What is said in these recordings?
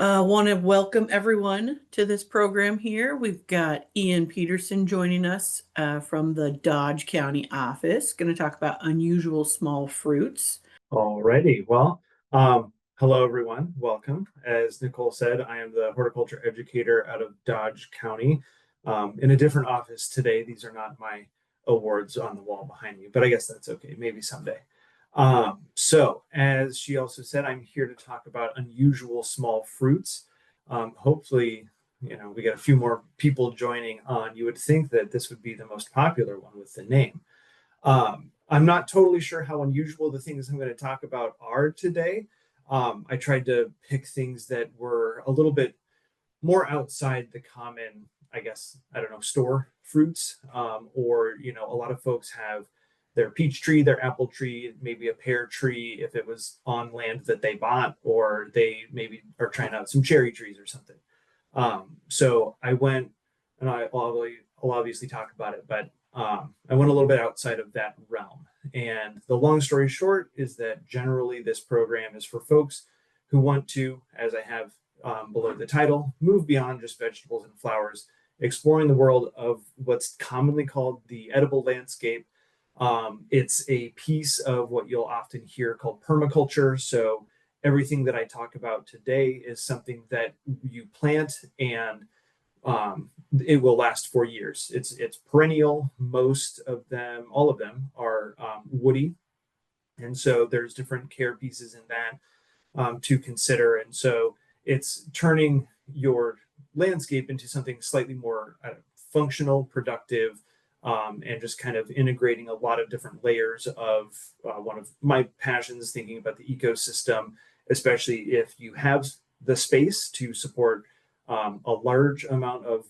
Want to welcome everyone to this program here. We've got Ian Peterson joining us from the Dodge County office, going to talk about unusual small fruits. Alrighty. Well, hello everyone. Welcome. As Nicole said, I am the horticulture educator out of Dodge County, in a different office today. These are not my awards on the wall behind me, but I guess that's okay. Maybe someday. So as she also said, I'm here to talk about unusual small fruits. Hopefully, we get a few more people joining on. You would think that this would be the most popular one with the name. I'm not totally sure how unusual the things I'm going to talk about are today. I tried to pick things that were a little bit more outside the common, I guess, I don't know, store fruits. Or, a lot of folks have their peach tree, their apple tree, maybe a pear tree if it was on land that they bought, or they maybe are trying out some cherry trees or something. So I went, and I'll obviously talk about it, but I went a little bit outside of that realm. And the long story short is that generally this program is for folks who want to, as I have below the title, move beyond just vegetables and flowers, exploring the world of what's commonly called the edible landscape. It's a piece of what you'll often hear called permaculture. So everything that I talk about today is something that you plant and it will last for years. It's perennial. Most of them, all of them, are woody, and so there's different care pieces in that to consider. And so it's turning your landscape into something slightly more functional, productive, and just kind of integrating a lot of different layers of one of my passions, thinking about the ecosystem, especially if you have the space to support a large amount of,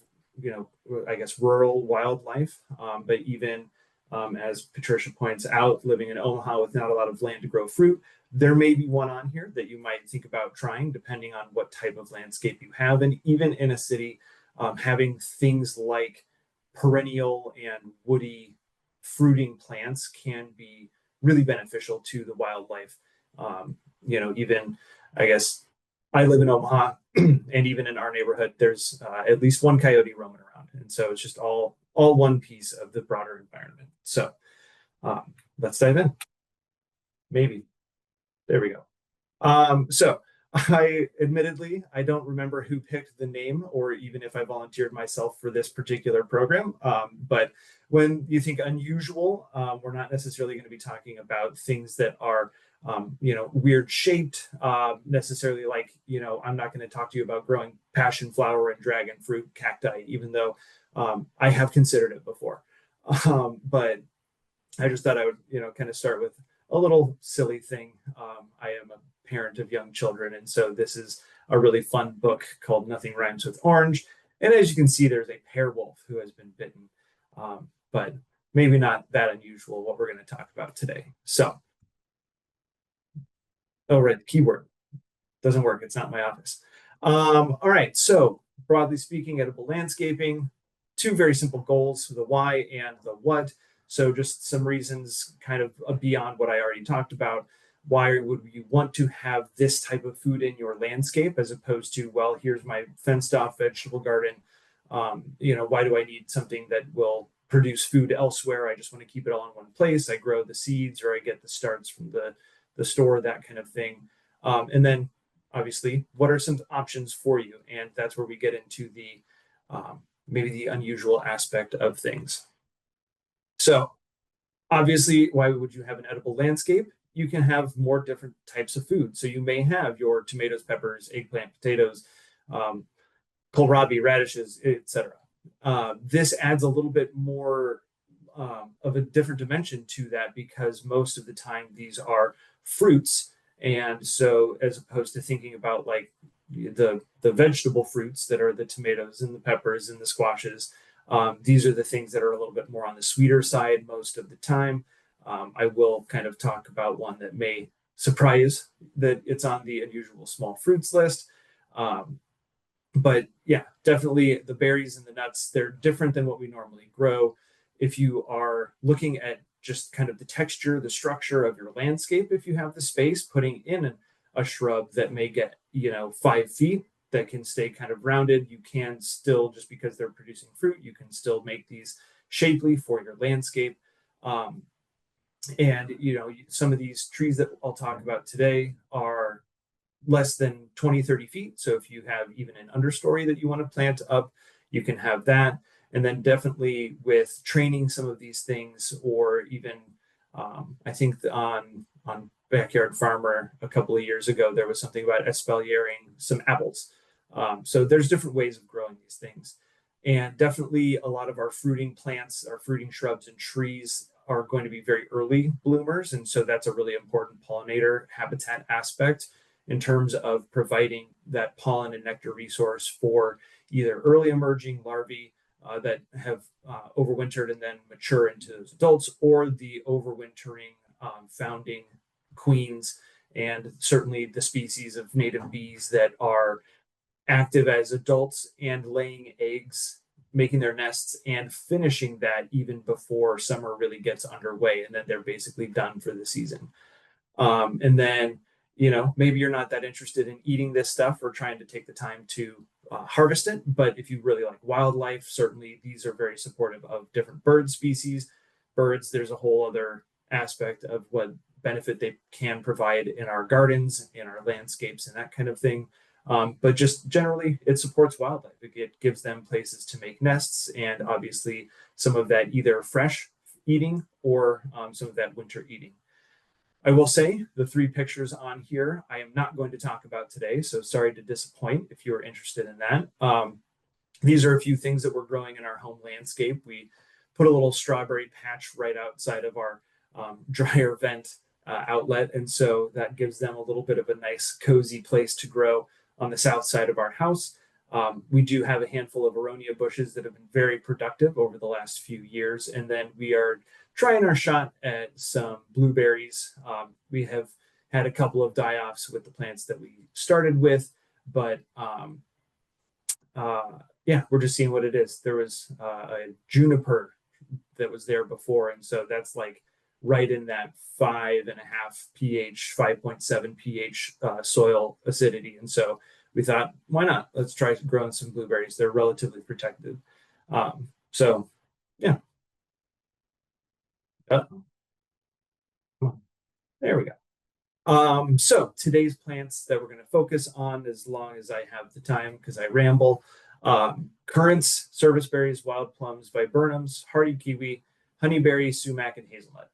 I guess, rural wildlife. But even as Patricia points out, living in Omaha with not a lot of land to grow fruit, there may be one on here that you might think about trying, depending on what type of landscape you have. And even in a city, having things like perennial and woody fruiting plants can be really beneficial to the wildlife. Even, I guess, I live in Omaha, and even in our neighborhood, there's at least one coyote roaming around, and so it's just all one piece of the broader environment. So let's dive in. Maybe there we go. So I admittedly I don't remember who picked the name, or even if I volunteered myself for this particular program. But when you think unusual, we're not necessarily going to be talking about things that are weird shaped, necessarily, like, I'm not going to talk to you about growing passion flower and dragon fruit cacti, even though I have considered it before. But I just thought I would, kind of start with a little silly thing. I am a parent of young children, and so this is a really fun book called Nothing Rhymes with Orange. And as you can see, there's a pear wolf who has been bitten, but maybe not that unusual what we're going to talk about today. So, oh, right, the keyword doesn't work. It's not in my office. All right, so broadly speaking, edible landscaping, two very simple goals, the why and the what. So just some reasons kind of beyond what I already talked about. Why would you want to have this type of food in your landscape, as opposed to, well, here's my fenced off vegetable garden. Why do I need something that will produce food elsewhere? I just want to keep it all in one place. I grow the seeds, or I get the starts from the store, that kind of thing. And then obviously, what are some options for you? And that's where we get into the maybe the unusual aspect of things. So obviously, why would you have an edible landscape? You can have more different types of food. So you may have your tomatoes, peppers, eggplant, potatoes, kohlrabi, radishes, etc. This adds a little bit more of a different dimension to that, because most of the time these are fruits. And so as opposed to thinking about like the vegetable fruits that are the tomatoes and the peppers and the squashes, these are the things that are a little bit more on the sweeter side most of the time. I will kind of talk about one that may surprise that it's on the unusual small fruits list. But yeah, definitely the berries and the nuts, they're different than what we normally grow. If you are looking at just kind of the texture, the structure of your landscape, if you have the space, putting in a shrub that may get 5 feet, that can stay kind of rounded. You can still, just because they're producing fruit, you can still make these shapely for your landscape. And some of these trees that I'll talk about today are less than 20-30 feet. So if you have even an understory that you want to plant up, you can have that. And then definitely with training some of these things, or even I think on Backyard Farmer a couple of years ago, there was something about espaliering some apples. So there's different ways of growing these things. And definitely a lot of our fruiting plants, our fruiting shrubs and trees are going to be very early bloomers. And so that's a really important pollinator habitat aspect in terms of providing that pollen and nectar resource for either early emerging larvae that have overwintered and then mature into those adults, or the overwintering founding queens, and certainly the species of native bees that are active as adults and laying eggs, making their nests and finishing that even before summer really gets underway. And then they're basically done for the season. And then, maybe you're not that interested in eating this stuff or trying to take the time to harvest it. But if you really like wildlife, certainly these are very supportive of different bird species. Birds, there's a whole other aspect of what benefit they can provide in our gardens, in our landscapes, and that kind of thing. But just generally, it supports wildlife. It gives them places to make nests, and obviously some of that either fresh eating or some of that winter eating. I will say the 3 pictures on here I am not going to talk about today, so sorry to disappoint if you are interested in that. These are a few things that we're growing in our home landscape. We put a little strawberry patch right outside of our dryer vent outlet, and so that gives them a little bit of a nice cozy place to grow on the south side of our house. We do have a handful of aronia bushes that have been very productive over the last few years, and then we are trying our shot at some blueberries. We have had a couple of die-offs with the plants that we started with, but yeah, we're just seeing what it is. There was a juniper that was there before, and so that's like right in that 5.5 pH, 5.7 pH soil acidity. And so we thought, why not? Let's try growing some blueberries. They're relatively protected. So yeah. There we go. So today's plants that we're going to focus on, as long as I have the time, because I ramble, currants, serviceberries, wild plums, viburnums, hardy kiwi, honeyberry, sumac, and hazelnut.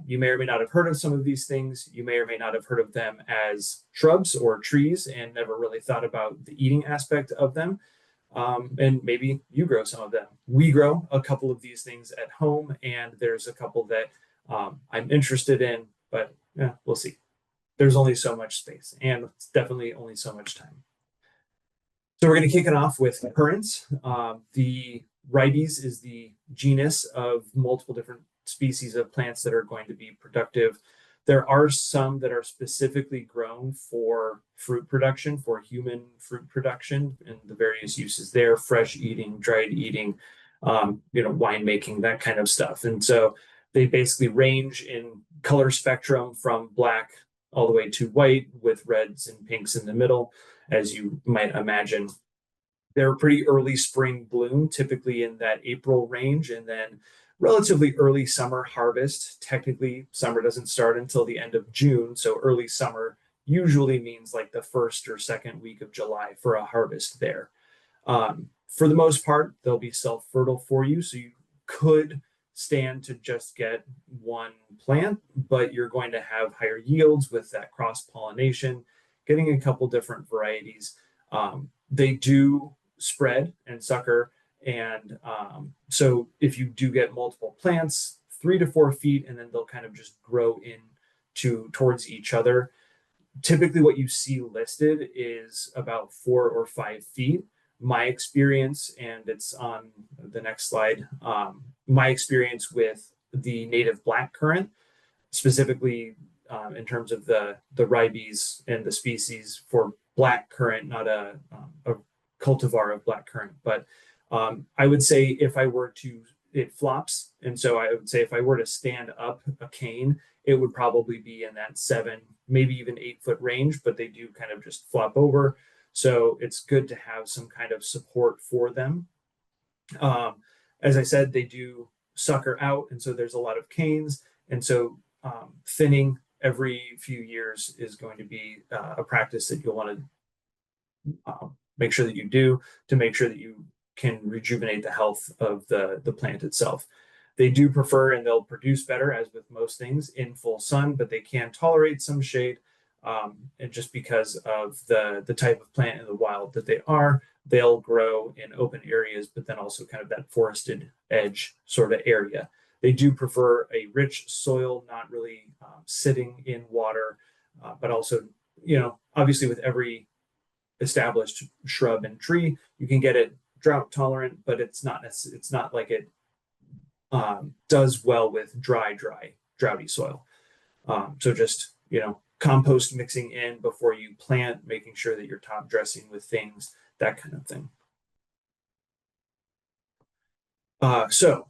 You may or may not have heard of some of these things. You may or may not have heard of them as shrubs or trees and never really thought about the eating aspect of them. And maybe you grow some of them. We grow a couple of these things at home, and there's a couple that I'm interested in, but yeah, we'll see. There's only so much space, and it's definitely only so much time. So we're going to kick it off with currants. The ribes is the genus of multiple different species of plants that are going to be productive. There are some that are specifically grown for fruit production, for human fruit production, and the various uses there: fresh eating, dried eating, wine making, that kind of stuff. And so they basically range in color spectrum from black all the way to white, with reds and pinks in the middle, as you might imagine. They're a pretty early spring bloom, typically in that April range, and then relatively early summer harvest. Technically, summer doesn't start until the end of June, so early summer usually means like the first or second week of July for a harvest there. For the most part, they'll be self-fertile for you, so you could stand to just get one plant, but you're going to have higher yields with that cross-pollination, getting a couple different varieties. They do spread and sucker, and so if you do get multiple plants, 3 to 4 feet, and then they'll kind of just grow in towards each other. Typically what you see listed is about 4 or 5 feet. My experience, and it's on the next slide, my experience with the native black currant, specifically in terms of the ribes and the species for black currant, not a cultivar of black currant, but I would say if I were to, it flops. And so I would say if I were to stand up a cane, it would probably be in that 7, maybe even 8 foot range, but they do kind of just flop over. So it's good to have some kind of support for them. Um, as I said, they do sucker out, and so there's a lot of canes, and so thinning every few years is going to be a practice that you'll want to make sure that you do to make sure that you can rejuvenate the health of the plant itself. They do prefer and they'll produce better, as with most things, in full sun, but they can tolerate some shade. And just because of the type of plant in the wild that they are, they'll grow in open areas, but then also kind of that forested edge sort of area. They do prefer a rich soil, not really sitting in water, but also, obviously with every established shrub and tree, you can get it drought tolerant, but it's not like it does well with droughty soil. So just, compost mixing in before you plant, making sure that you're top dressing with things, that kind of thing. So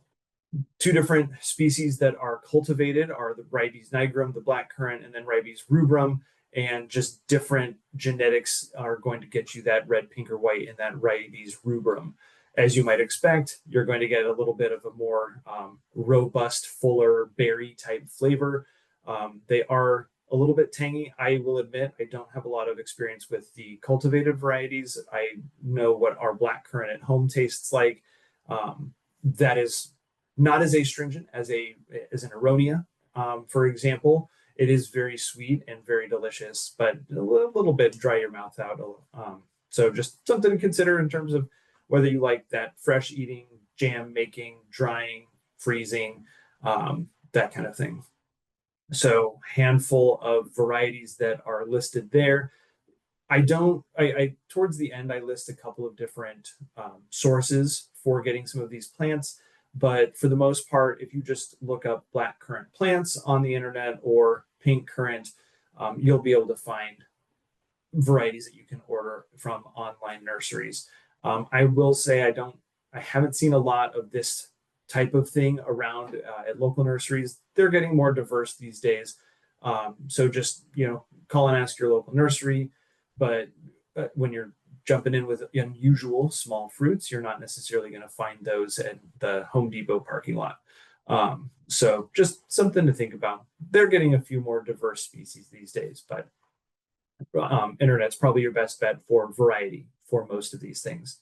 two different species that are cultivated are the Ribes nigrum, the black currant, and then Ribes rubrum. And just different genetics are going to get you that red, pink, or white in that Ribes rubrum. As you might expect, you're going to get a little bit of a more robust, fuller berry type flavor. They are a little bit tangy. I will admit I don't have a lot of experience with the cultivated varieties. I know what our black currant at home tastes like. That is not as astringent as an aronia, for example. It is very sweet and very delicious, but a little bit dry your mouth out. So just something to consider in terms of whether you like that fresh eating, jam making, drying, freezing, that kind of thing. So handful of varieties that are listed there. I towards the end, I list a couple of different sources for getting some of these plants. But for the most part, if you just look up black currant plants on the internet or pink currant, you'll be able to find varieties that you can order from online nurseries. I will say I haven't seen a lot of this type of thing around at local nurseries. They're getting more diverse these days. So just, call and ask your local nursery. But when you're jumping in with unusual small fruits, you're not necessarily going to find those at the Home Depot parking lot. So just something to think about. They're getting a few more diverse species these days, but internet's probably your best bet for variety for most of these things.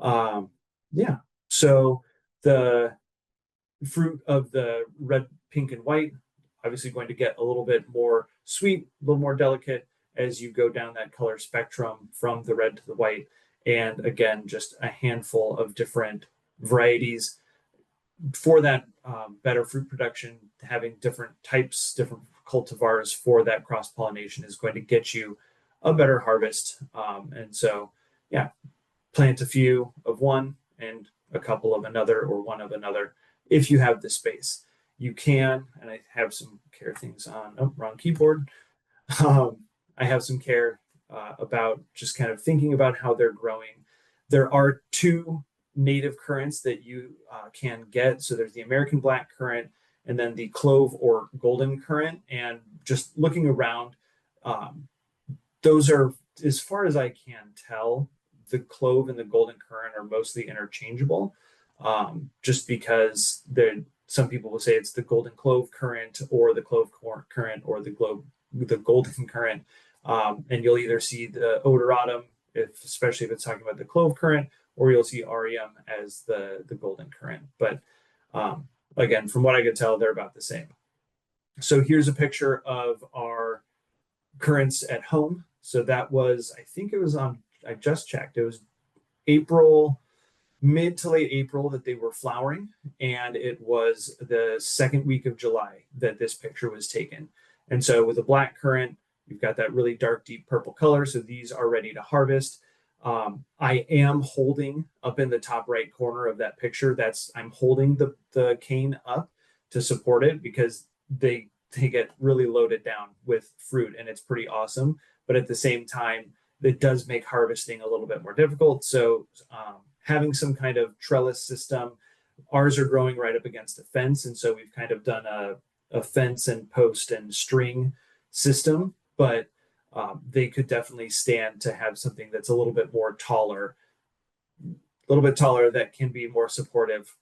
Yeah. So the fruit of the red, pink, and white, obviously going to get a little bit more sweet, a little more delicate as you go down that color spectrum from the red to the white. And again, just a handful of different varieties for that better fruit production. Having different types, different cultivars for that cross pollination is going to get you a better harvest. And so, yeah, plant a few of one and a couple of another, or one of another, if you have the space. You can, and I have some care things on, oh, wrong keyboard. I have some care about just kind of thinking about how they're growing. There are two native currants that you can get. So there's the American black currant and then the clove or golden currant. And just looking around, those are, as far as I can tell, the clove and the golden currant are mostly interchangeable, just because some people will say it's the golden clove currant or the clove currant or the golden currant. And you'll either see the odoratum, especially if it's talking about the clove currant, or you'll see aureum as the golden currant. But again, from what I could tell, they're about the same. So here's a picture of our currants at home. So that was, I think it was I just checked, it was mid to late April that they were flowering. And it was the second week of July that this picture was taken. And so with a black currant, you've got that really dark, deep purple color. So these are ready to harvest. I am holding up in the top right corner of that picture. I'm holding the cane up to support it because they get really loaded down with fruit and it's pretty awesome. But at the same time, it does make harvesting a little bit more difficult. So having some kind of trellis system, ours are growing right up against a fence. And so we've kind of done a fence and post and string system. But they could definitely stand to have something that's a little bit taller that can be more supportive,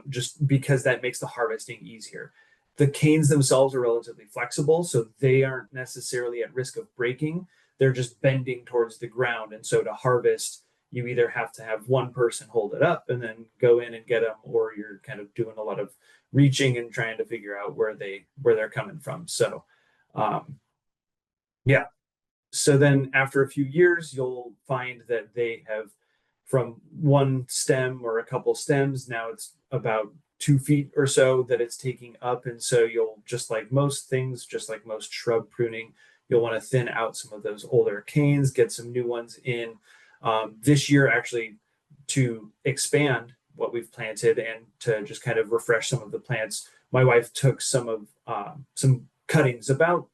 just because that makes the harvesting easier. The canes themselves are relatively flexible, so they aren't necessarily at risk of breaking. They're just bending towards the ground. And so to harvest, you either have to have one person hold it up and then go in and get them, or you're kind of doing a lot of reaching and trying to figure out where they're coming from. So yeah, so then after a few years, you'll find that they have, from one stem or a couple stems, now it's about 2 feet or so that it's taking up. And so you'll, just like most things, just like most shrub pruning, you'll want to thin out some of those older canes, get some new ones in. This year, actually, to expand what we've planted and to just kind of refresh some of the plants, my wife took some cuttings, about,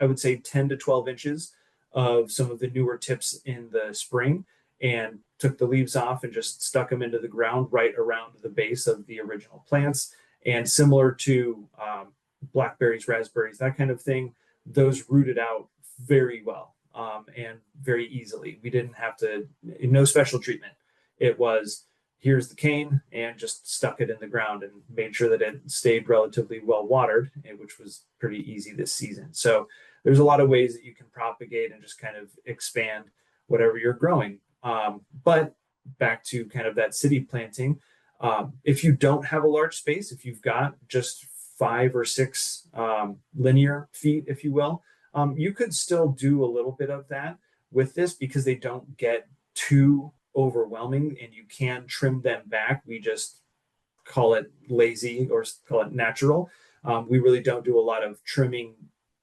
I would say, 10 to 12 inches of some of the newer tips in the spring, and took the leaves off and just stuck them into the ground right around the base of the original plants. And similar to blackberries, raspberries, that kind of thing, those rooted out very well, and very easily. We didn't have to, no special treatment. It was, here's the cane, and just stuck it in the ground and made sure that it stayed relatively well watered, which was pretty easy this season. So there's a lot of ways that you can propagate and just kind of expand whatever you're growing. But back to kind of that city planting, if you don't have a large space, if you've got just 5 or 6 linear feet, if you will, you could still do a little bit of that with this, because they don't get too overwhelming and you can trim them back. We just call it lazy or call it natural. We really don't do a lot of trimming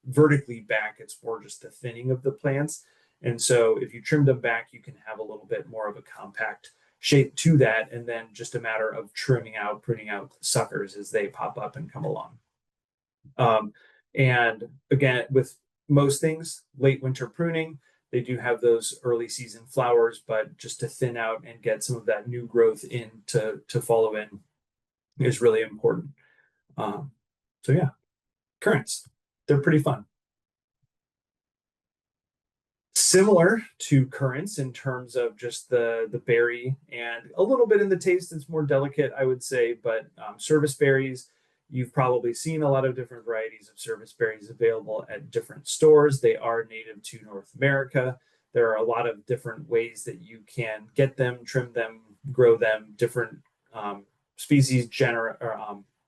vertically back. It's more just the thinning of the plants. And so if you trim them back, you can have a little bit more of a compact shape to that. And then just a matter of trimming out, pruning out suckers as they pop up and come along. And again, with most things, late winter pruning, they do have those early season flowers, but just to thin out and get some of that new growth in to follow in is really important. So yeah, currants, they're pretty fun. Similar to currants in terms of just the berry, and a little bit in the taste, it's more delicate, I would say. But service berries, you've probably seen a lot of different varieties of service berries available at different stores. They are native to North America. There are a lot of different ways that you can get them, trim them, grow them, different species, genera,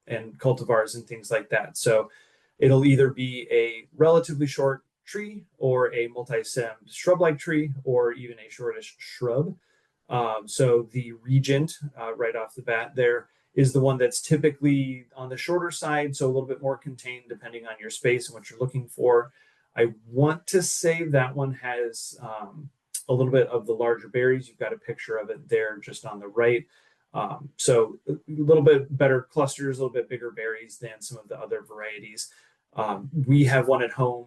and cultivars and things like that. So it'll either be a relatively short tree or a multi-stemmed shrub-like tree, or even a shortish shrub. So the regent, right off the bat there, is the one that's typically on the shorter side, so a little bit more contained depending on your space and what you're looking for. I want to say that one has a little bit of the larger berries. You've got a picture of it there just on the right. So a little bit better clusters, a little bit bigger berries than some of the other varieties. We have one at home.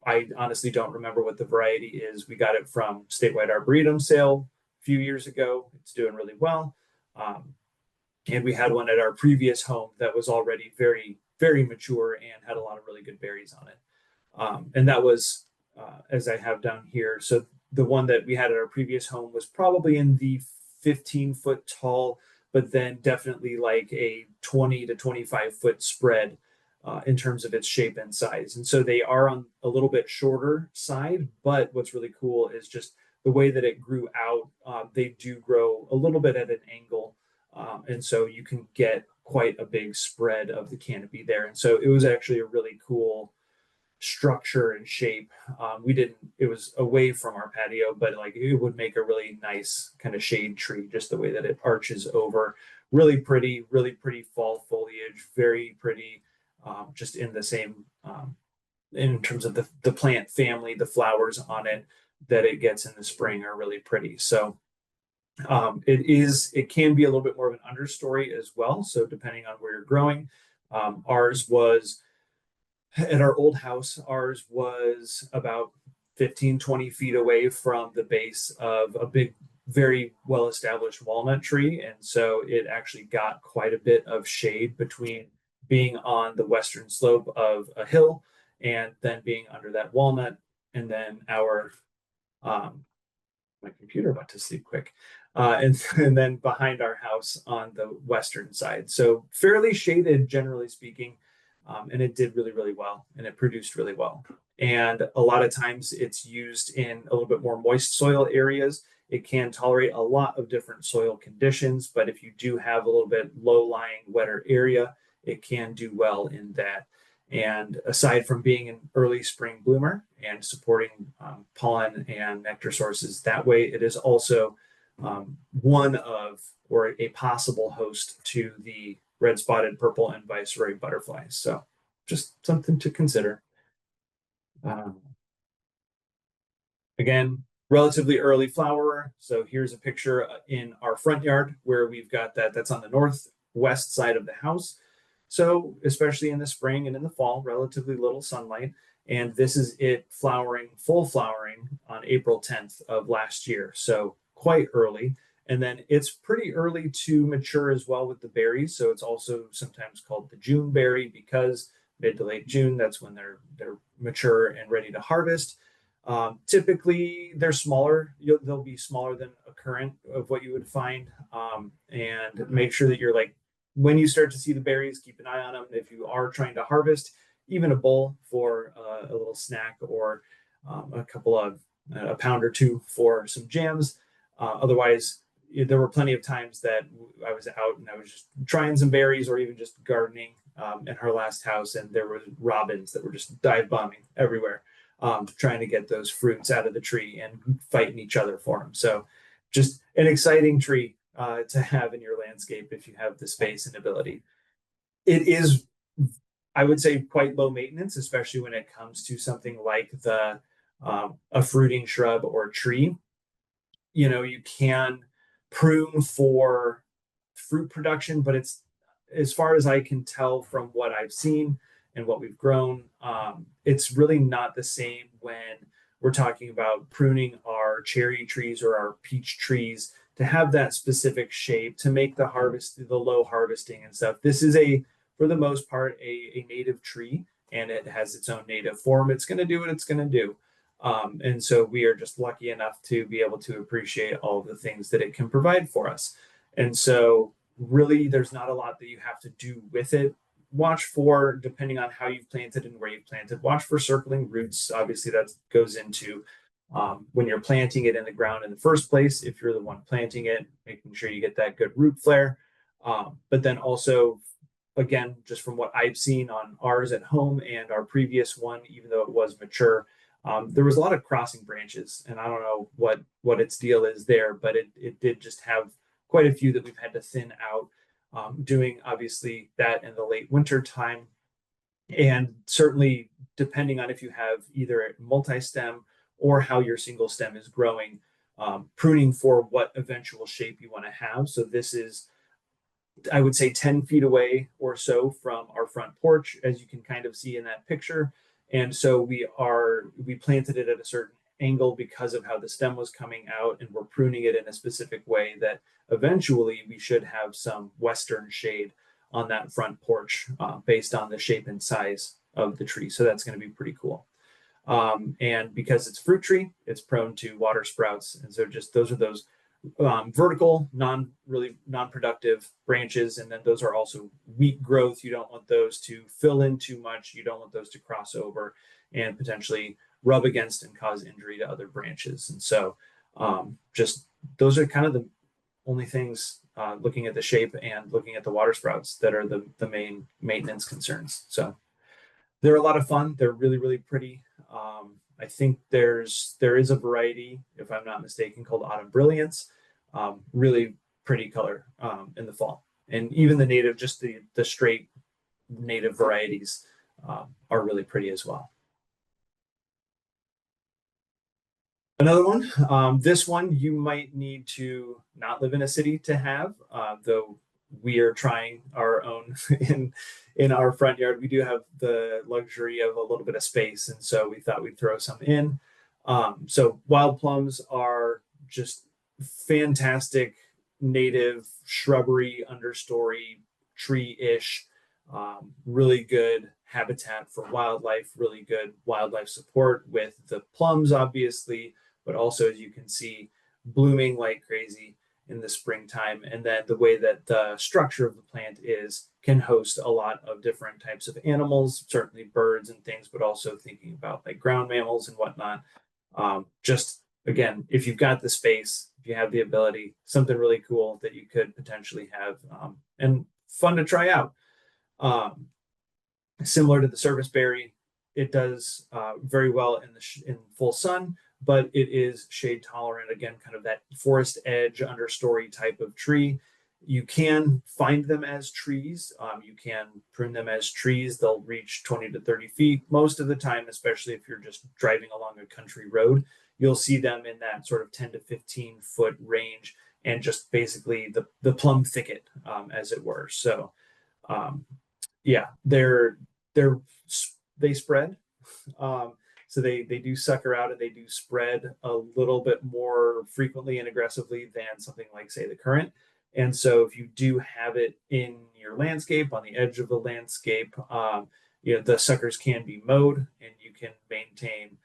I honestly don't remember what the variety is. We got it from Statewide Arboretum sale a few years ago. It's doing really well. And we had one at our previous home that was already very, very mature and had a lot of really good berries on it. And that was, as I have down here. So the one that we had at our previous home was probably in the 15-foot tall, but then definitely like a 20 to 25-foot spread in terms of its shape and size. And so they are on a little bit shorter side, but what's really cool is just the way that it grew out. They do grow a little bit at an angle. And so you can get quite a big spread of the canopy there. And so it was actually a really cool structure and shape. It was away from our patio, but like it would make a really nice kind of shade tree, just the way that it arches over. Really pretty fall foliage, very pretty, just in the same, in terms of the plant family, the flowers on it that it gets in the spring are really pretty. So it can be a little bit more of an understory as well. So depending on where you're growing, ours was at our old house, ours was about 15-20 feet away from the base of a big, very well-established walnut tree. And so it actually got quite a bit of shade between being on the western slope of a hill and then being under that walnut. and then our my computer about to sleep quick. And then behind our house on the western side. So fairly shaded, generally speaking. And it did really, really well, and it produced really well. And a lot of times it's used in a little bit more moist soil areas. It can tolerate a lot of different soil conditions, but if you do have a little bit low-lying, wetter area, it can do well in that. And aside from being an early spring bloomer and supporting pollen and nectar sources that way, it is also one of, or a possible host to the red spotted purple and viceroy butterflies. So just something to consider. Um, Again, relatively early flowerer. So here's a picture in our front yard where we've got that. That's on the northwest side of the house. So especially in the spring and in the fall, relatively little sunlight. And this is it flowering, full flowering on April 10th of last year. So quite early. And then it's pretty early to mature as well with the berries. So it's also sometimes called the June berry because mid to late June, that's when they're mature and ready to harvest. Typically, they're smaller. They'll be smaller than a currant of what you would find. And make sure that you're like, when you start to see the berries, keep an eye on them. If you are trying to harvest, even a bowl for a little snack or a pound or two for some jams. Otherwise, there were plenty of times that I was out and I was just trying some berries or even just gardening in our last house, and there were robins that were just dive bombing everywhere, trying to get those fruits out of the tree and fighting each other for them. So, just an exciting tree to have in your landscape if you have the space and ability. It is, I would say, quite low maintenance, especially when it comes to something like the a fruiting shrub or tree. You can prune for fruit production, but it's, as far as I can tell from what I've seen and what we've grown, it's really not the same when we're talking about pruning our cherry trees or our peach trees to have that specific shape to make the harvest, the low harvesting and stuff. This is for the most part, a native tree, and it has its own native form. It's going to do what it's going to do. And so we are just lucky enough to be able to appreciate all of the things that it can provide for us. And so really there's not a lot that you have to do with it. Watch for, depending on how you've planted and where you've planted, watch for circling roots. Obviously that goes into when you're planting it in the ground in the first place, if you're the one planting it, making sure you get that good root flare. But then also, again, just from what I've seen on ours at home and our previous one, even though it was mature, there was a lot of crossing branches, and I don't know what its deal is there, but it did just have quite a few that we've had to thin out, doing obviously that in the late winter time. And certainly depending on if you have either multi-stem or how your single stem is growing, pruning for what eventual shape you want to have. So this is, I would say, 10 feet away or so from our front porch, as you can kind of see in that picture. And so we planted it at a certain angle because of how the stem was coming out, and we're pruning it in a specific way that eventually we should have some western shade on that front porch based on the shape and size of the tree. So that's going to be pretty cool. And because it's a fruit tree, it's prone to water sprouts. And so just those are those vertical, really non-productive branches. And then those are also weak growth. You don't want those to fill in too much. You don't want those to cross over and potentially rub against and cause injury to other branches. And so just those are kind of the only things, looking at the shape and looking at the water sprouts, that are the main maintenance concerns. So they're a lot of fun. They're really, really pretty. I think there is a variety, if I'm not mistaken, called Autumn Brilliance. Really pretty color in the fall. And even the native, just the straight native varieties are really pretty as well. Another one, this one you might need to not live in a city to have, though we are trying our own in our front yard. We do have the luxury of a little bit of space, and so we thought we'd throw some in. So wild plums are just fantastic native shrubbery, understory, tree-ish, really good habitat for wildlife, really good wildlife support with the plums, obviously, but also, as you can see, blooming like crazy in the springtime. And then the way that the structure of the plant is can host a lot of different types of animals, certainly birds and things, but also thinking about like ground mammals and whatnot. Just again, if you've got the space, if you have the ability, something really cool that you could potentially have, and fun to try out. Um, Similar to the service berry, it does very well in in full sun, but it is shade tolerant. Again, kind of that forest edge understory type of tree. You can find them as trees. You can prune them as trees. They'll reach 20 to 30 feet most of the time, especially if you're just driving along a country road. You'll see them in that sort of 10 to 15-foot range, and just basically the plum thicket, as it were. So um, yeah, they're they spread. Um, so they do sucker out and they do spread a little bit more frequently and aggressively than something like, say, the currant. And so if you do have it in your landscape, on the edge of the landscape, the suckers can be mowed, and you can maintain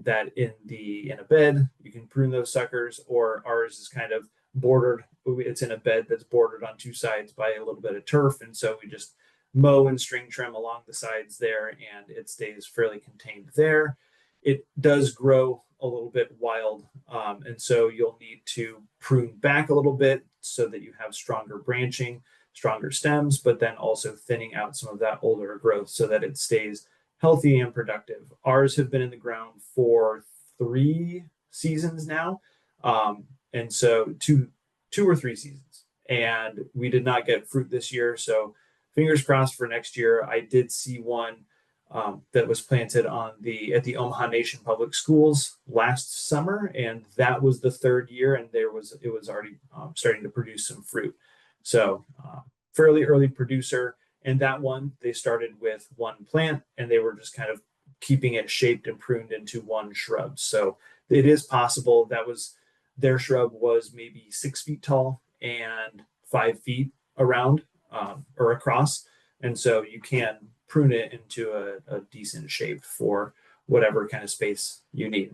that in a bed. You can prune those suckers, or ours is kind of bordered. It's in a bed that's bordered on two sides by a little bit of turf, and so we just mow and string trim along the sides there, and it stays fairly contained there. It does grow a little bit wild, and so you'll need to prune back a little bit so that you have stronger branching, stronger stems, but then also thinning out some of that older growth so that it stays healthy and productive. Ours have been in the ground for 3 seasons now, and so two or 3 seasons, and we did not get fruit this year. So fingers crossed for next year. I did see one that was planted at the Omaha Nation Public Schools last summer, and that was the third year, and it was already starting to produce some fruit. So fairly early producer, and that one they started with one plant, and they were just kind of keeping it shaped and pruned into one shrub. So it is possible that was their shrub was maybe 6 feet tall and 5 feet around, or across. And so you can prune it into a decent shape for whatever kind of space you need.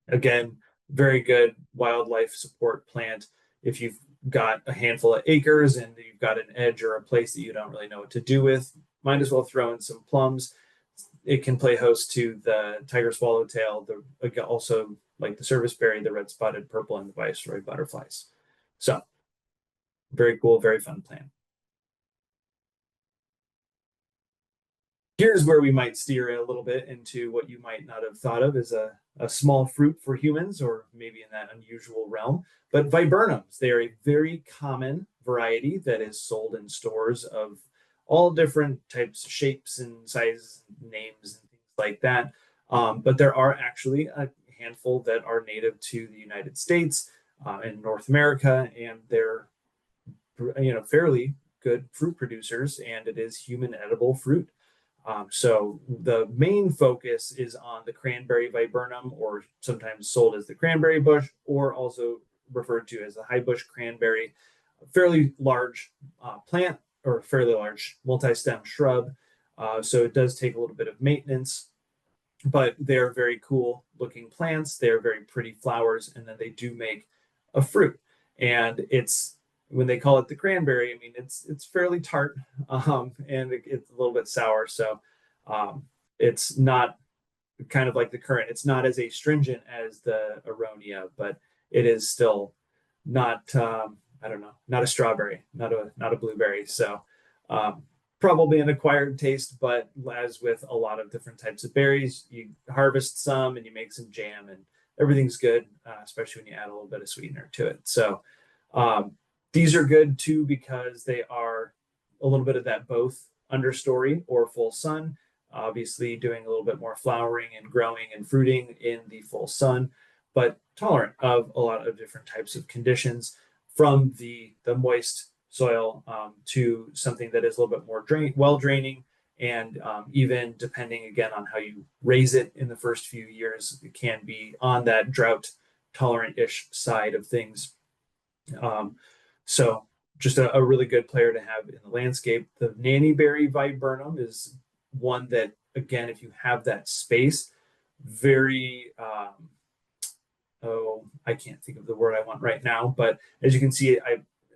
Again, very good wildlife support plant. If you've got a handful of acres and you've got an edge or a place that you don't really know what to do with, might as well throw in some plums. It can play host to the tiger swallowtail, also like the service berry, the red spotted purple, and the viceroy butterflies. So very cool, very fun plant. Here's where we might steer a little bit into what you might not have thought of as a small fruit for humans, or maybe in that unusual realm. But viburnums, they are a very common variety that is sold in stores of all different types, shapes, and sizes, names, and things like that. But there are actually a handful that are native to the United States and North America, and they're fairly good fruit producers, and it is human edible fruit. So the main focus is on the cranberry viburnum, or sometimes sold as the cranberry bush, or also referred to as the high bush cranberry. A fairly large plant, or fairly large multi-stem shrub. So it does take a little bit of maintenance, but they're very cool looking plants. They're very pretty flowers, and then they do make a fruit. And it's when they call it the cranberry, I mean it's fairly tart, and it's a little bit sour. So it's not kind of like the currant. It's not as astringent as the aronia, but it is still not I don't know, not a strawberry, not a blueberry. So um, probably an acquired taste, but as with a lot of different types of berries, you harvest some and you make some jam, and everything's good, especially when you add a little bit of sweetener to it. So um, these are good too because they are a little bit of that both understory or full sun. Obviously, doing a little bit more flowering and growing and fruiting in the full sun, but tolerant of a lot of different types of conditions, from the moist soil to something that is a little bit more well draining, and even depending again on how you raise it in the first few years, it can be on that drought tolerant-ish side of things. So just a really good player to have in the landscape. The nannyberry viburnum is one that, again, if you have that space, very, oh, I can't think of the word I want right now, but as you can see,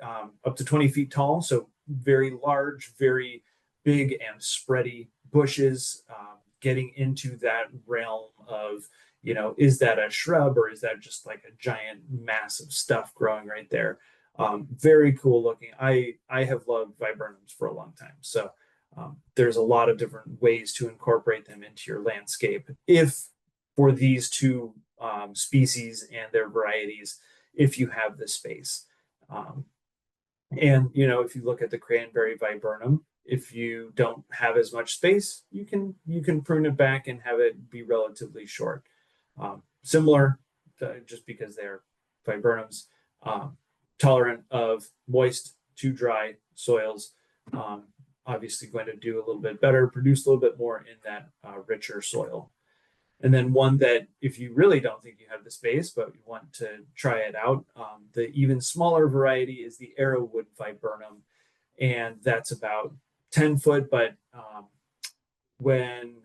up to 20 feet tall, so very large, very big and spready bushes, getting into that realm of, is that a shrub or is that just like a giant mass of stuff growing right there? Very cool looking. I have loved viburnums for a long time. So there's a lot of different ways to incorporate them into your landscape. If for these two species and their varieties, if you have the space. And if you look at the cranberry viburnum, if you don't have as much space, you can prune it back and have it be relatively short. Similar, just because they're viburnums, tolerant of moist to dry soils. Obviously going to do a little bit better, produce a little bit more in that richer soil. And then one that, if you really don't think you have the space, but you want to try it out, the even smaller variety is the arrowwood viburnum. And that's about 10 foot. But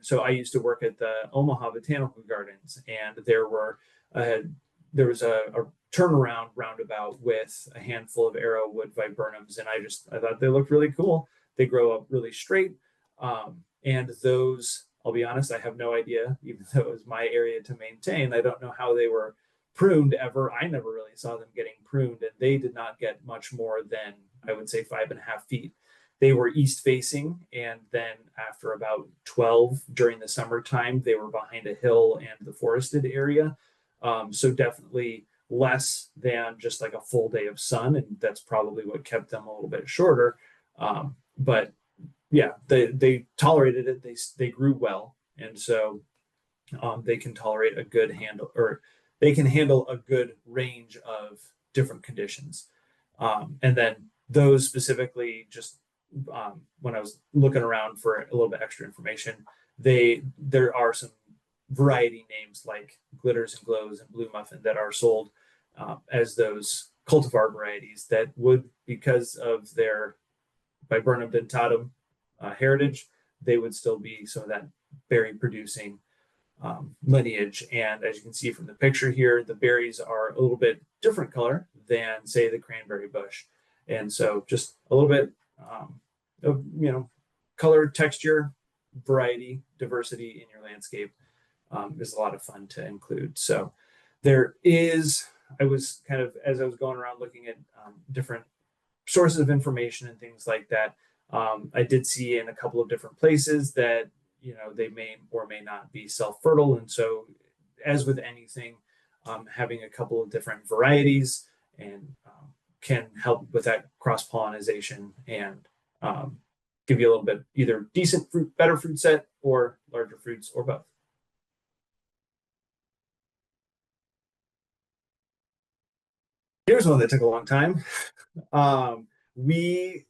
so I used to work at the Omaha Botanical Gardens, and there was a turnaround roundabout with a handful of arrowwood viburnums. And I thought they looked really cool. They grow up really straight. And those, I'll be honest, I have no idea, even though it was my area to maintain. I don't know how they were pruned ever. I never really saw them getting pruned, and they did not get much more than, I would say, 5.5 feet. They were east facing, and then after about 12 during the summertime, they were behind a hill and the forested area. So definitely less than just like a full day of sun, and that's probably what kept them a little bit shorter. But yeah, they tolerated it. They grew well, and so they can tolerate a good handle, or they can handle a good range of different conditions. And then those specifically, just when I was looking around for a little bit extra information, there are some variety names like Glitters and Glows and Blue Muffin that are sold as those cultivar varieties that would, because of their viburnum dentatum heritage, they would still be some of that berry producing lineage. And as you can see from the picture here, the berries are a little bit different color than, say, the cranberry bush. And so just a little bit of, color, texture, variety, diversity in your landscape is a lot of fun to include. So I was kind of, as I was going around looking at different sources of information and things like that, I did see in a couple of different places that, they may or may not be self-fertile. And so, as with anything, having a couple of different varieties and can help with that cross-pollination and give you a little bit either decent fruit, better fruit set, or larger fruits, or both. Here's one that took a long time. We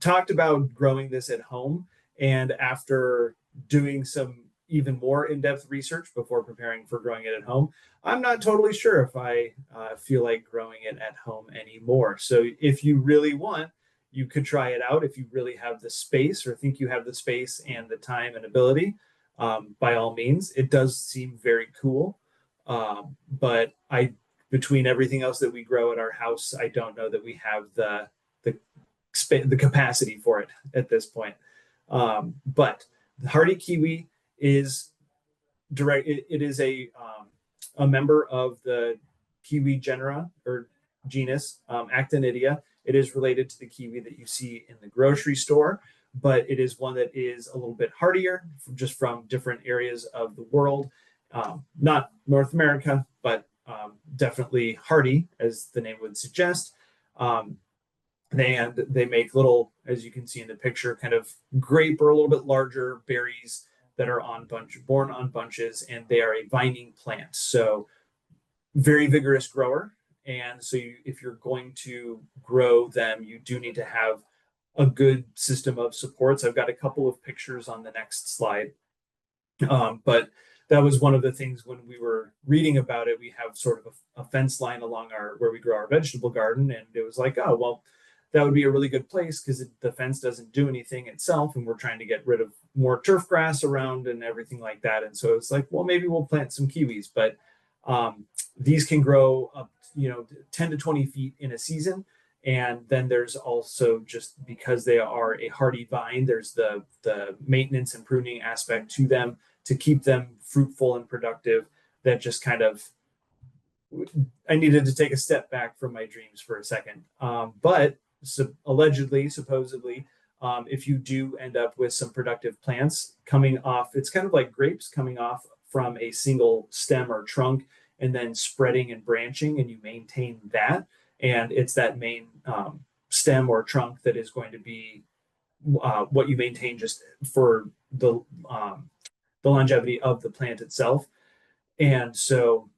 talked about growing this at home, and after doing some even more in-depth research before preparing for growing it at home, I'm not totally sure if I feel like growing it at home anymore. So if you really want, you could try it out. If you really have the space, or think you have the space and the time and ability, by all means. It does seem very cool. But between everything else that we grow at our house, I don't know that we have the capacity for it at this point. But the hardy kiwi is direct. It is a member of the kiwi genera or genus Actinidia. It is related to the kiwi that you see in the grocery store, but it is one that is a little bit hardier, just from different areas of the world. Not North America, but definitely hardy, as the name would suggest. And they make little, as you can see in the picture, kind of grape or a little bit larger berries that are born on bunches, and they are a vining plant. So very vigorous grower. And so if you're going to grow them, you do need to have a good system of supports. I've got a couple of pictures on the next slide. But that was one of the things when we were reading about it. We have sort of a fence line along where we grow our vegetable garden, and it was like, oh, well, that would be a really good place because the fence doesn't do anything itself, and we're trying to get rid of more turf grass around and everything like that. And so it's like, well, maybe we'll plant some kiwis, but these can grow up, 10 to 20 feet in a season. And then there's also, just because they are a hardy vine, there's the maintenance and pruning aspect to them to keep them fruitful and productive. That just kind of, I needed to take a step back from my dreams for a second. But allegedly, supposedly, if you do end up with some productive plants coming off, it's kind of like grapes coming off from a single stem or trunk and then spreading and branching, and you maintain that. And it's that main stem or trunk that is going to be what you maintain just for the longevity of the plant itself. And so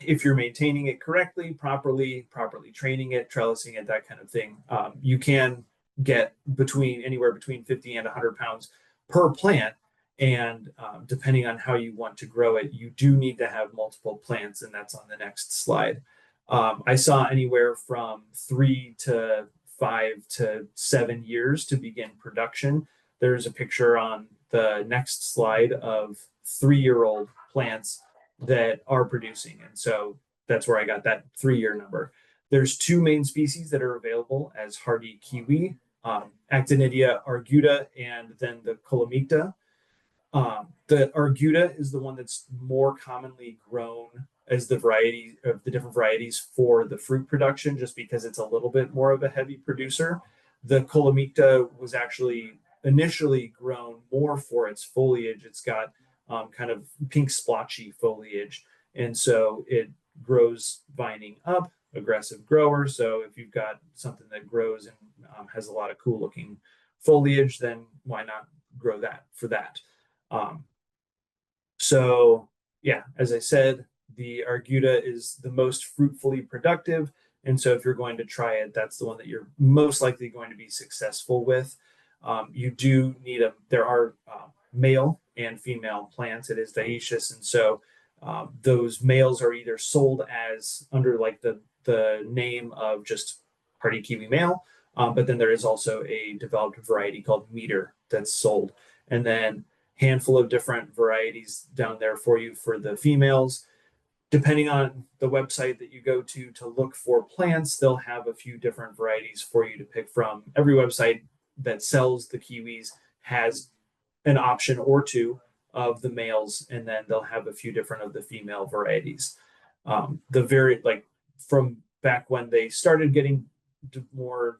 if you're maintaining it correctly, properly training it, trellising it, that kind of thing, you can get anywhere between 50 and 100 pounds per plant. And depending on how you want to grow it, you do need to have multiple plants, and that's on the next slide. I saw anywhere from 3 to 5 to 7 years to begin production. There's a picture on the next slide of 3-year-old plants that are producing. And so that's where I got that 3-year number. There's 2 main species that are available as hardy kiwi, Actinidia arguta and then the Colomicta. The arguta is the one that's more commonly grown as the variety of the different varieties for the fruit production, just because it's a little bit more of a heavy producer. The Colomicta was actually initially grown more for its foliage. It's got kind of pink splotchy foliage, and so it grows vining up, aggressive grower. So if you've got something that grows and has a lot of cool looking foliage, then why not grow that for that? So yeah, as I said, the arguta is the most fruitfully productive. And so if you're going to try it, that's the one that you're most likely going to be successful with. You do need there are male and female plants. It is dioecious. And so those males are either sold as under like the name of just hardy kiwi male, but then there is also a developed variety called meter that's sold. And then handful of different varieties down there for you for the females. Depending on the website that you go to look for plants, they'll have a few different varieties for you to pick from. Every website that sells the kiwis has an option or two of the males, and then they'll have a few different of the female varieties. From back when they started getting more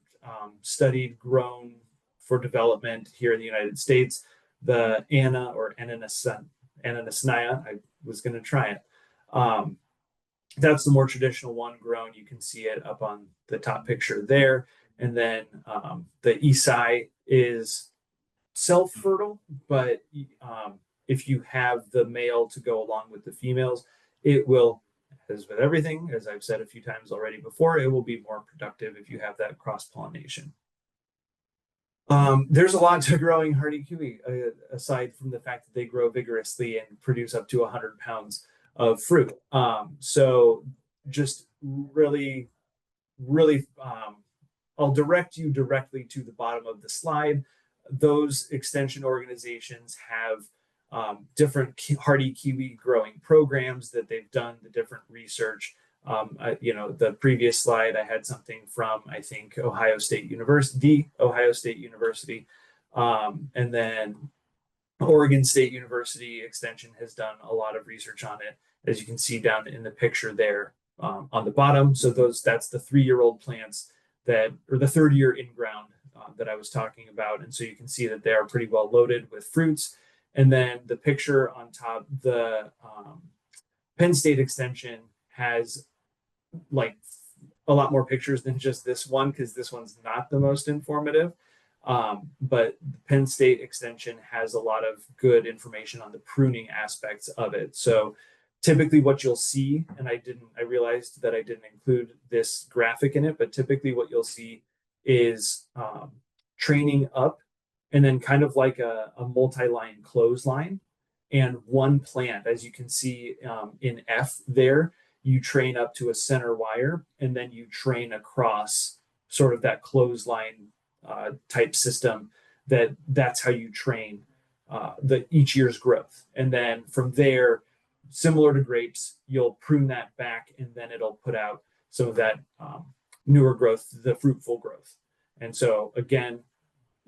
studied, grown for development here in the United States, the Anna or Ananasnaya, I was going to try it. That's the more traditional one grown. You can see it up on the top picture there. And then the Isai is self-fertile, but if you have the male to go along with the females, it will, as with everything, as I've said a few times already before, it will be more productive if you have that cross-pollination. There's a lot to growing hardy kiwi, aside from the fact that they grow vigorously and produce up to 100 pounds of fruit. So just really, I'll direct you directly to the bottom of the slide. Those extension organizations have different hardy kiwi growing programs that they've done, the different research. The previous slide, I had something from, I think, Ohio State University, and then Oregon State University Extension has done a lot of research on it, as you can see down in the picture there on the bottom. So that's the 3-year-old plants or the 3rd year in ground that I was talking about. And so you can see that they are pretty well loaded with fruits. And then the picture on top, the Penn State Extension has like a lot more pictures than just this one, because this one's not the most informative. But Penn State Extension has a lot of good information on the pruning aspects of it. So typically what you'll see, and I realized that I didn't include this graphic in it, but typically what you'll see is training up and then kind of like a multi-line clothesline and one plant. As you can see in F there, you train up to a center wire and then you train across sort of that clothesline type system, that's how you train each year's growth. And then from there, similar to grapes, you'll prune that back, and then it'll put out some of that newer growth, the fruitful growth. And so again,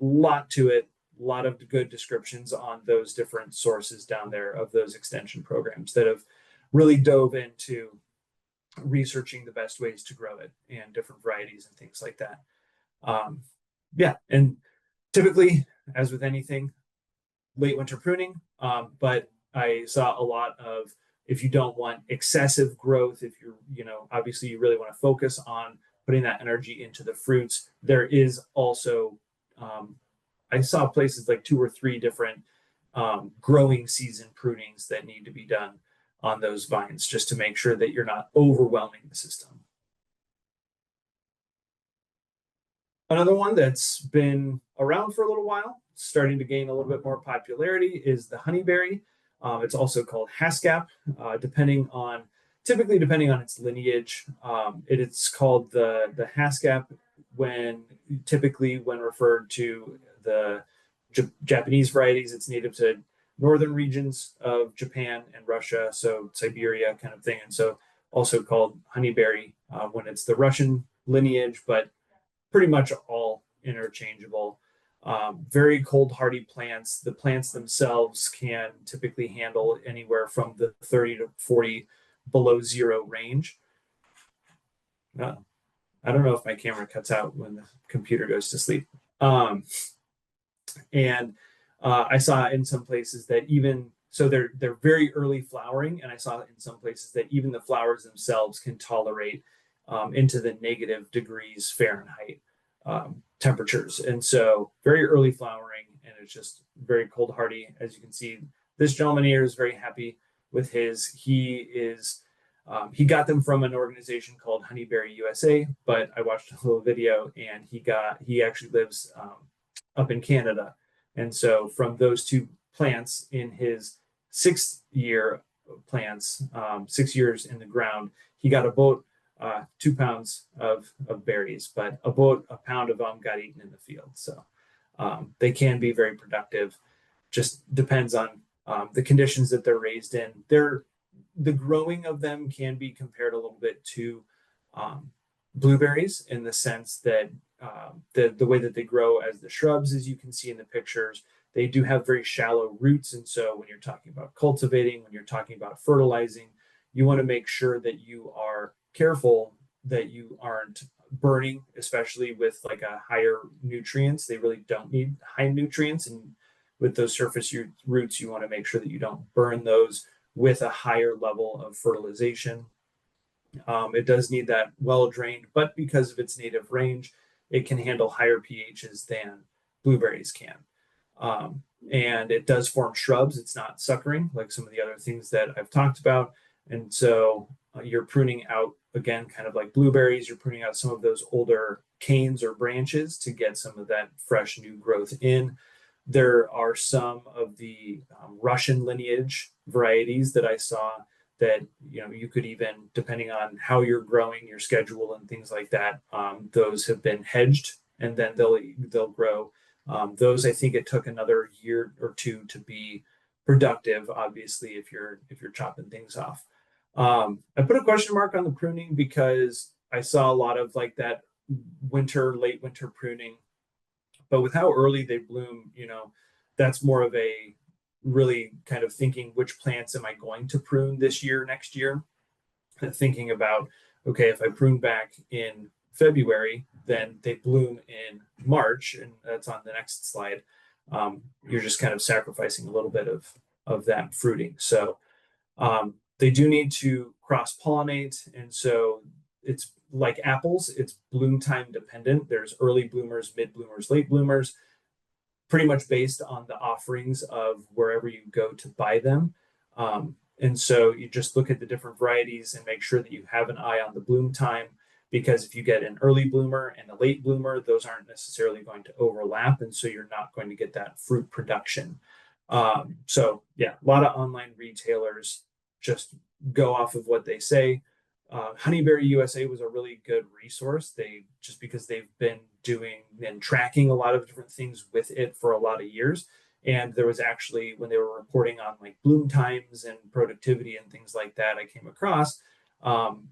a lot to it, a lot of good descriptions on those different sources down there of those extension programs that have really dove into researching the best ways to grow it and different varieties and things like that. Yeah, and typically, as with anything, late winter pruning, but I saw a lot of, if you don't want excessive growth, if you're, obviously you really want to focus on putting that energy into the fruits, there is also, I saw places like 2 or 3 different growing season prunings that need to be done on those vines, just to make sure that you're not overwhelming the system. Another one that's been around for a little while, starting to gain a little bit more popularity, is the honeyberry. It's also called haskap, typically depending on its lineage. It's called the haskap typically when referred to the Japanese varieties. It's native to northern regions of Japan and Russia, so Siberia kind of thing. And so also called honeyberry when it's the Russian lineage, but pretty much all interchangeable. Very cold hardy plants. The plants themselves can typically handle anywhere from the 30 to 40 below zero range. I don't know if my camera cuts out when the computer goes to sleep. And I saw in some places that they're very early flowering, and I saw in some places that even the flowers themselves can tolerate into the negative degrees Fahrenheit temperatures. And so very early flowering, and it's just very cold hardy. As you can see, this gentleman here is very happy with his. He got them from an organization called Honeyberry USA, but I watched a little video, and he actually lives up in Canada. And so from those 2 plants in his 6th year plants, 6 years in the ground, he got about 2 pounds of berries, but about a pound of them got eaten in the field. So they can be very productive. Just depends on the conditions that they're raised in. The growing of them can be compared a little bit to blueberries, in the sense that the way that they grow as the shrubs, as you can see in the pictures, they do have very shallow roots. And so when you're talking about cultivating, when you're talking about fertilizing, you want to make sure that you are careful that you aren't burning, especially with like a higher nutrients. They really don't need high nutrients. And with those surface roots, you want to make sure that you don't burn those with a higher level of fertilization. It does need that well drained, but because of its native range, it can handle higher pHs than blueberries can. And it does form shrubs. It's not suckering like some of the other things that I've talked about. And so you're pruning out, again, kind of like blueberries, you're pruning out some of those older canes or branches to get some of that fresh new growth in. There are some of the Russian lineage varieties that I saw that you could even, depending on how you're growing, your schedule and things like that, those have been hedged, and then they'll grow. Those, I think it took another year or 2 to be productive, obviously, if you're chopping things off. I put a question mark on the pruning because I saw a lot of like that late winter pruning, but with how early they bloom, that's more of a really kind of thinking, which plants am I going to prune this year, next year? Thinking about, okay, if I prune back in February, then they bloom in March, and that's on the next slide. You're just kind of sacrificing a little bit of that fruiting. So they do need to cross pollinate, and so it's like apples, it's bloom time dependent. There's early bloomers, mid bloomers, late bloomers, pretty much based on the offerings of wherever you go to buy them. And so you just look at the different varieties and make sure that you have an eye on the bloom time, because if you get an early bloomer and a late bloomer, those aren't necessarily going to overlap, and so you're not going to get that fruit production. So yeah, a lot of online retailers just go off of what they say. Honeyberry USA was a really good resource. They just because they've been doing and tracking a lot of different things with it for a lot of years. And there was actually when they were reporting on like bloom times and productivity and things like that, I came across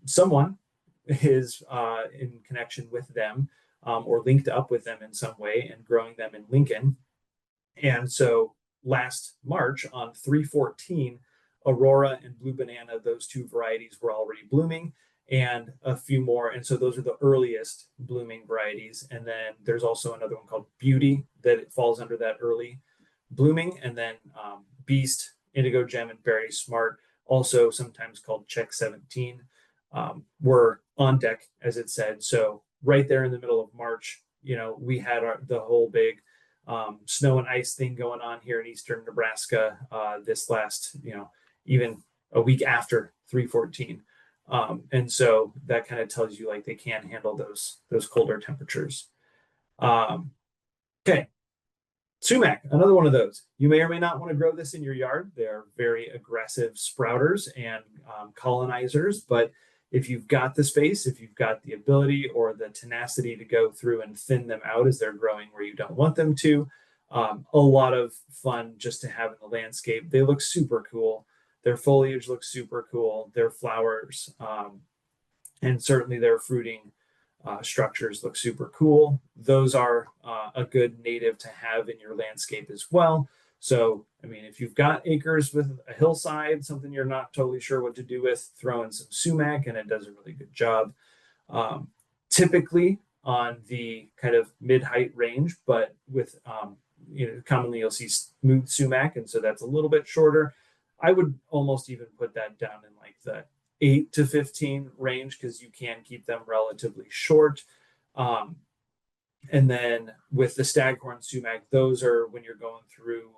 someone is in connection with them or linked up with them in some way and growing them in Lincoln. And so last March on 314, Aurora and Blue Banana, those two varieties were already blooming and a few more. And so those are the earliest blooming varieties. And then there's also another one called Beauty that falls under that early blooming. And then Beast, Indigo Gem, and Berry Smart, also sometimes called Check 17, were on deck, as it said. So right there in the middle of March, we had the whole big snow and ice thing going on here in eastern Nebraska this last, even a week after 314. And so that kind of tells you like they can handle those colder temperatures. Okay. Sumac, another one of those. You may or may not want to grow this in your yard. They're very aggressive sprouters and colonizers, but if you've got the space, if you've got the ability or the tenacity to go through and thin them out as they're growing where you don't want them to, a lot of fun just to have in the landscape. They look super cool. Their foliage looks super cool. Their flowers and certainly their fruiting structures look super cool. Those are a good native to have in your landscape as well. So, I mean, if you've got acres with a hillside, something you're not totally sure what to do with, throw in some sumac and it does a really good job. Typically on the kind of mid-height range, but with, commonly you'll see smooth sumac, and so that's a little bit shorter. I would almost even put that down in like the 8 to 15 range because you can keep them relatively short. And then with the staghorn sumac, those are when you're going through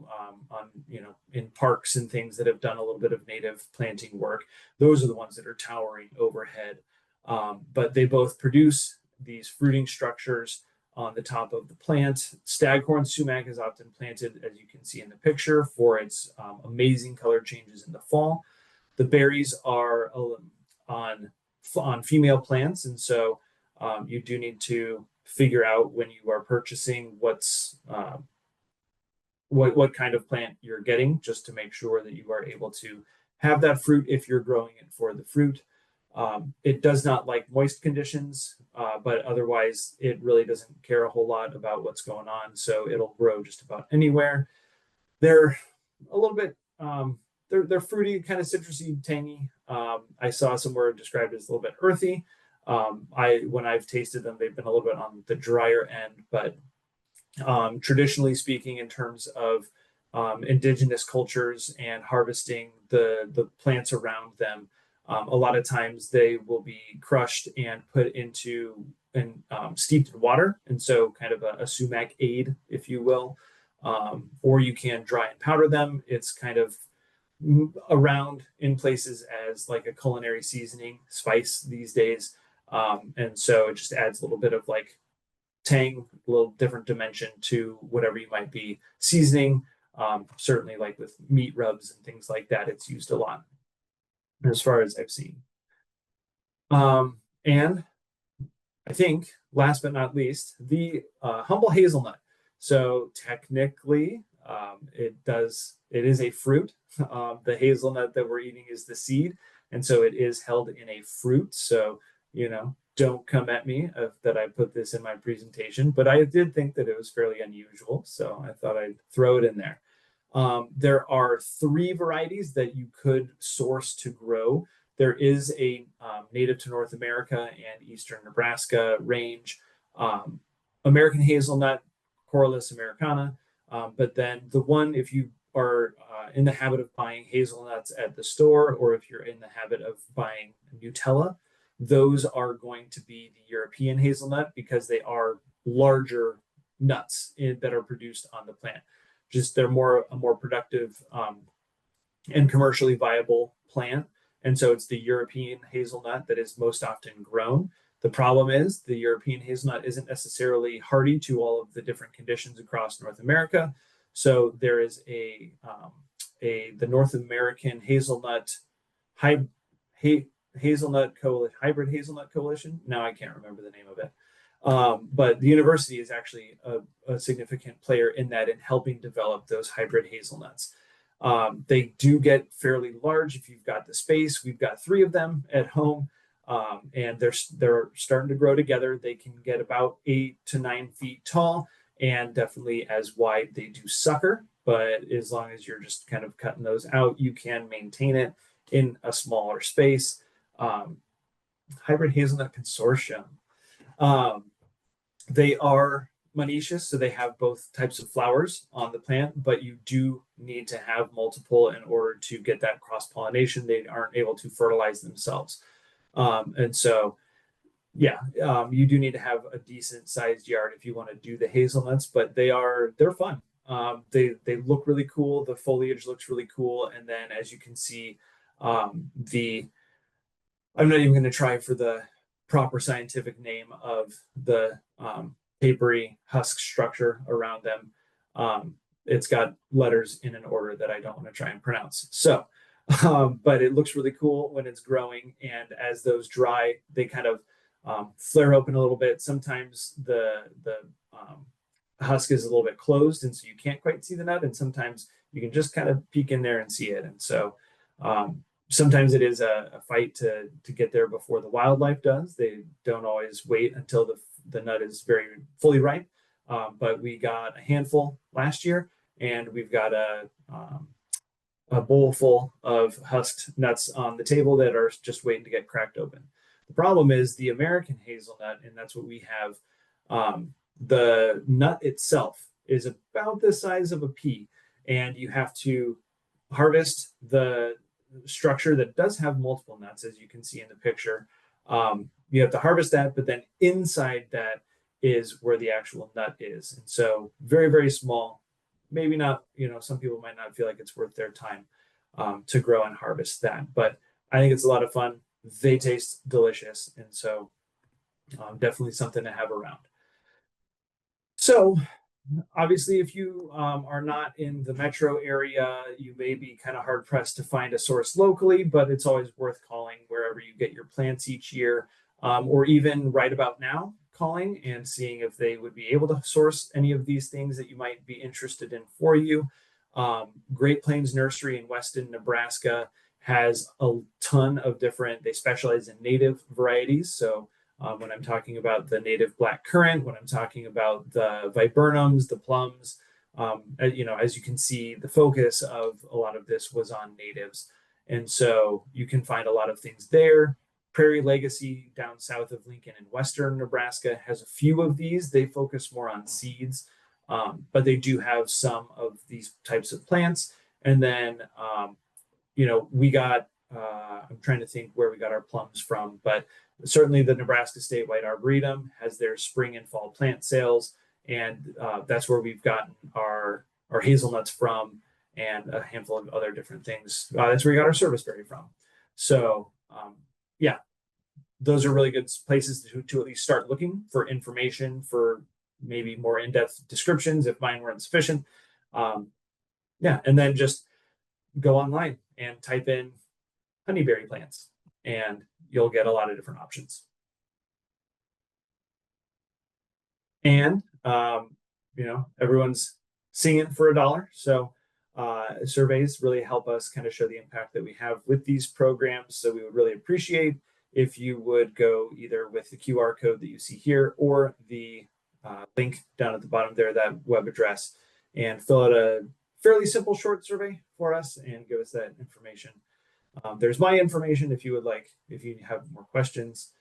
in parks and things that have done a little bit of native planting work. Those are the ones that are towering overhead. But they both produce these fruiting structures on the top of the plant. Staghorn sumac is often planted, as you can see in the picture, for its amazing color changes in the fall. The berries are on female plants, and so you do need to figure out when you are purchasing what kind of plant you're getting, just to make sure that you are able to have that fruit if you're growing it for the fruit. It does not like moist conditions, but otherwise it really doesn't care a whole lot about what's going on, so it'll grow just about anywhere. They're a little bit they're fruity, kind of citrusy, tangy. I saw somewhere described as a little bit earthy. When I've tasted them, they've been a little bit on the drier end, but traditionally speaking, in terms of indigenous cultures and harvesting the plants around them, a lot of times they will be crushed and put into and steeped in water, and so kind of a sumac aid, if you will. Or you can dry and powder them. It's kind of around in places as like a culinary seasoning spice these days. And so it just adds a little bit of like tang, a little different dimension to whatever you might be seasoning. Certainly like with meat rubs and things like that, it's used a lot as far as I've seen. And I think last but not least, the humble hazelnut. So technically, it is a fruit. The hazelnut that we're eating is the seed, and so it is held in a fruit. So don't come at me that I put this in my presentation, but I did think that it was fairly unusual, so I thought I'd throw it in there. There are 3 varieties that you could source to grow. There is a native to North America and eastern Nebraska range, American hazelnut, Corylus americana. But then the one, if you are in the habit of buying hazelnuts at the store, or if you're in the habit of buying Nutella, those are going to be the European hazelnut because they are larger nuts that are produced on the plant. Just they're a more productive and commercially viable plant. And so it's the European hazelnut that is most often grown. The problem is the European hazelnut isn't necessarily hardy to all of the different conditions across North America. So there is the North American hazelnut Hybrid Hazelnut Coalition. Now I can't remember the name of it. But the university is actually a significant player in that, in helping develop those hybrid hazelnuts. They do get fairly large if you've got the space. We've got 3 of them at home, and they're starting to grow together. They can get about 8 to 9 feet tall, and definitely as wide. They do sucker, but as long as you're just kind of cutting those out, you can maintain it in a smaller space. Um, Hybrid Hazelnut Consortium. Um, they are monoecious, so they have both types of flowers on the plant, but you do need to have multiple in order to get that cross pollination. They aren't able to fertilize themselves. And so, yeah, you do need to have a decent sized yard if you want to do the hazelnuts, but they're fun. They look really cool. The foliage looks really cool, and then as you can see, the I'm not even going to try for the proper scientific name of the papery husk structure around them. It's got letters in an order that I don't want to try and pronounce. So, but it looks really cool when it's growing. And as those dry, they kind of flare open a little bit. Sometimes the husk is a little bit closed, and so you can't quite see the nut. And sometimes you can just kind of peek in there and see it. And so sometimes it is a fight to get there before the wildlife does. They don't always wait until the nut is very fully ripe. But we got a handful last year, and we've got a bowl full of husked nuts on the table that are just waiting to get cracked open. The problem is the American hazelnut, and that's what we have. The nut itself is about the size of a pea, and you have to harvest the structure that does have multiple nuts, as you can see in the picture. You have to harvest that, but then inside that is where the actual nut is. And so very, very small, maybe not, some people might not feel like it's worth their time to grow and harvest that, but I think it's a lot of fun. They taste delicious. And so definitely something to have around. So obviously, if you are not in the metro area, you may be kind of hard pressed to find a source locally, but it's always worth calling wherever you get your plants each year, or even right about now, calling and seeing if they would be able to source any of these things that you might be interested in for you. Great Plains Nursery in Weston, Nebraska has a ton of they specialize in native varieties. So when I'm talking about the native black currant, when I'm talking about the viburnums, the plums, as you can see, the focus of a lot of this was on natives. And so you can find a lot of things there. Prairie Legacy down south of Lincoln in western Nebraska has a few of these. They focus more on seeds, but they do have some of these types of plants. And then, we got, I'm trying to think where we got our plums from, but certainly the Nebraska State White Arboretum has their spring and fall plant sales. And that's where we've gotten our hazelnuts from, and a handful of other different things. That's where we got our serviceberry from. So yeah, those are really good places to at least start looking for information, for maybe more in-depth descriptions if mine weren't sufficient. Yeah, and then just go online and type in honeyberry plants, and you'll get a lot of different options. And everyone's singing for $1. So surveys really help us kind of show the impact that we have with these programs. So we would really appreciate if you would go either with the QR code that you see here, or the link down at the bottom there, that web address, and fill out a fairly simple short survey for us and give us that information. There's my information if you have more questions.